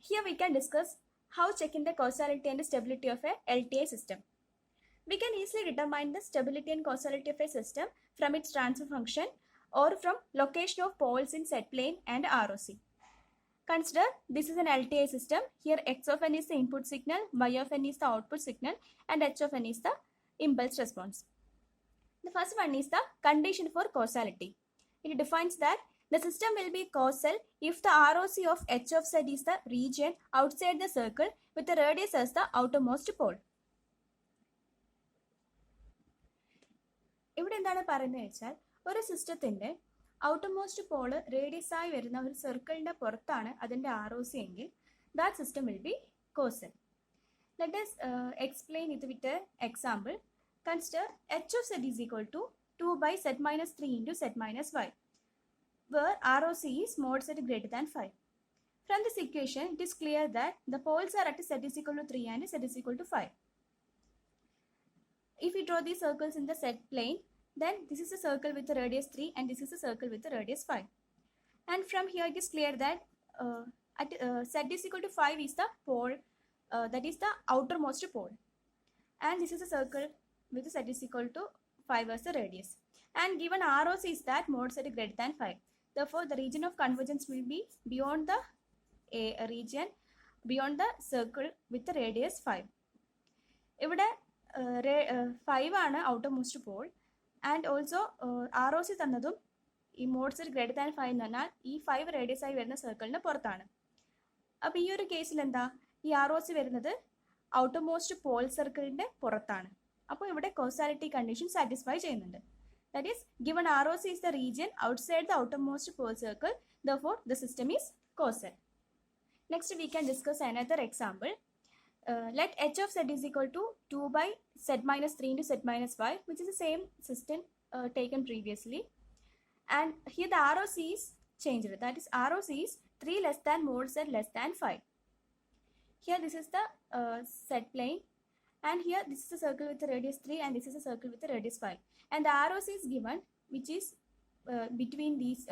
Here we can discuss how checking the causality and stability of a LTI system. We can easily determine the stability and causality of a system from its transfer function or from location of poles in set plane and ROC. Consider this is an LTI system. Here x of n is the input signal, y of n is the output signal, and h of n is the impulse response. The first one is the condition for causality. It defines that the system will be causal if the ROC of h of z is the region outside the circle with the radius as the outermost pole. ഇവിടെ എന്താണ് പറയുന്നത് വെച്ചാൽ ഒരു സിസ്റ്റത്തിന്റെ outermost Paul radius ആയി വരുന്ന ഒരു സർക്കിളിന്റെ പുറത്താണ് അതിന്റെ ROC എങ്കിൽ that system will be causal. Let us explain it with an example. Consider h of z is equal to 2 by z minus 3 into z minus y, where ROC is mod z greater than 5. From this equation, it is clear that the poles are at z is equal to 3 and z is equal to 5. If we draw these circles in the set plane, then this is a circle with the radius 3 and this is a circle with the radius 5. And from here it is clear that z is equal to 5 is the pole, that is the outermost pole. And this is a circle with z is equal to 5 as the radius. And given ROC is that mod z greater than 5. Therefore, the region of convergence will be beyond the region, beyond the circle with the radius 5. ഇവിടെ 5 ആണ് outermost pole and also ROC തന്നതും ഈ mode set greater than 5 എന്ന് പറഞ്ഞാൽ ഈ 5 radius ആയി വരുന്ന സർക്കിളിന് പുറത്താണ്. അപ്പോൾ ഈ ഒരു കേസിൽ എന്താ, ഈ ROC വരുന്നത് ഔട്ടർമോസ്റ്റ് പോൾ സർക്കിളിന്റെ പുറത്താണ്. അപ്പോൾ ഇവിടെ കോസാലിറ്റി കണ്ടീഷൻ സാറ്റിസ്ഫൈ ചെയ്യുന്നുണ്ട്. That is given ROC is the region outside the outermost pole circle, therefore the system is causal. Next we can discuss another example. Let h of z is equal to 2 by z minus 3 into z minus y, which is the same system taken previously. And here the ROC is changed. That is ROC is 3 less than mod z less than 5. Here this is the set plane. And here this is a circle with the radius 3 and this is a circle with the radius 5. And the ROC is given, which is between these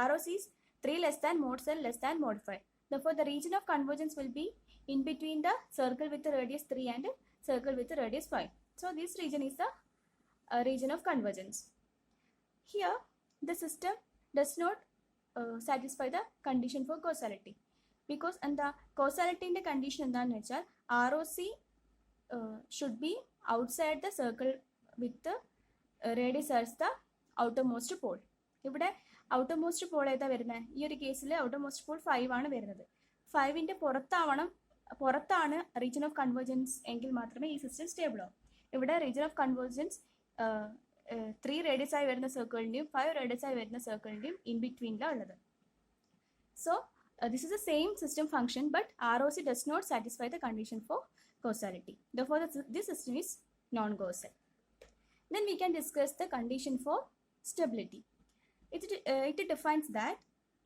ROC is 3 less than mod z less than mod 5. Therefore, the region of convergence will be in between the circle with the radius 3 and circle with the radius 5. So, this region is the region of convergence. Here, the system does not satisfy the condition for causality. Because and the causality in the condition എന്താണെന്ന് വെച്ചാൽ ROC should be outside the circle with the radius as the outermost pole. ഇവിടെ outermost Paul ഏതാ വരുന്നത്? ഈ ഒരു കേസിൽ outermost Paul 5 ആണ് വരുന്നത്. 5ന്റെ പുറത്താണ് റീജിയൻ ഓഫ് കൺവേർജൻസ് എങ്കിൽ മാത്രമേ ഈ സിസ്റ്റം സ്റ്റേബിൾ ആവും. ഇവിടെ റീജിയൻ ഓഫ് കൺവേർജൻസ് 3 റേഡിയസ് ആയി വരുന്ന സർക്കിളിന്റെയും 5 റേഡിയസ് ആയി വരുന്ന സർക്കിളിന്റെയും ഇൻ ബിറ്റ്വീനിലാണ് ഉള്ളത്. So this is the same system function, but ROC does not satisfy the condition for causality. Therefore, this system is non-causal. Then we can discuss the condition for stability. It defines that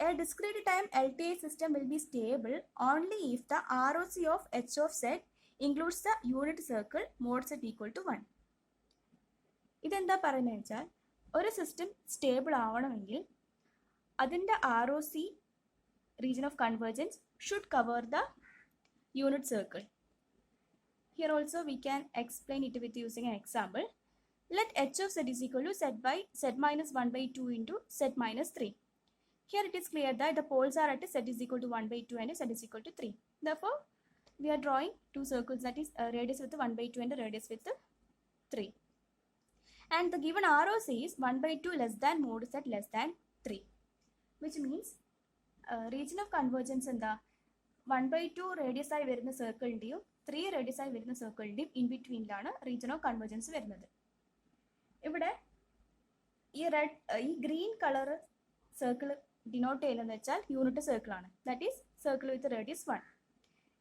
a discrete time LTI system will be stable only if the ROC of h of z includes the unit circle mod z equal to 1. ഇതെന്താ പറയുന്നത് വെച്ചാൽ ഒരു system stable ആവണമെങ്കിൽ അതിൻ്റെ ROC region of convergence should cover the unit circle. Here also we can explain it with using an example. Let h of z is equal to z minus 1 by 2 into z minus 3. Here it is clear that the poles are at z is equal to 1 by 2 and z is equal to 3. Therefore, we are drawing two circles, that is radius with 1 by 2 and radius with 3. And the given ROC is 1 by 2 less than mod z less than 3. Which means region of convergence എന്താ 1 by 2 radius ആയി വരുന്ന സർക്കിളിൻ്റെയും 3 radius ആയി വരുന്ന സർക്കിളിൻ്റെയും in ബിറ്റ്വീനിലാണ് region of convergence വരുന്നത്. ഇവിടെ ഈ green colour circle denote ചെയ്യുന്നതെന്ന് വെച്ചാൽ യൂണിറ്റ് സർക്കിൾ ആണ്. That is circle with radius 1.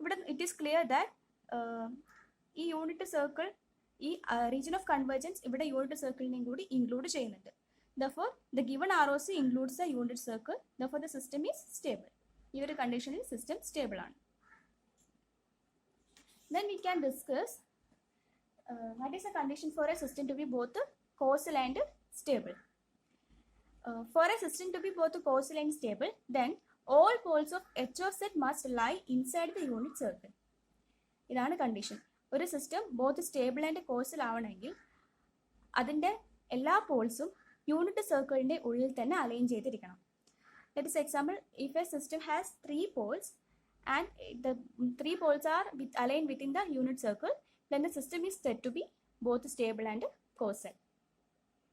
ഇവിടെ ഇറ്റ് ഈസ് ക്ലിയർ ദാറ്റ് ഈ യൂണിറ്റ് സർക്കിൾ ഈ റീജിയൻ ഓഫ് കൺവർജൻസ് ഇവിടെ യൂണിറ്റ് സർക്കിളിനെയും കൂടി ഇൻക്ലൂഡ് ചെയ്യുന്നുണ്ട്. Therefore, the given ROC includes the unit circle. Therefore, the system is stable. ഈ ഒരു കണ്ടീഷനിൽ സിസ്റ്റം സ്റ്റേബിൾ ആണ്. Then we can discuss what is the condition for a system to be both causal and stable. For a system to be both causal and stable, then all poles of H of Z must lie inside the unit circle. ഇതാണ് condition. ഒരു system both stable and കോഴ്സൽ ആവണമെങ്കിൽ അതിൻ്റെ എല്ലാ പോൾസും unit സർക്കിളിൻ്റെ ഉള്ളിൽ തന്നെ align ചെയ്തിരിക്കണം. Let us example, if a system has 3 poles and the 3 poles are aligned within the unit circle, then the system is said to be both stable and coastal.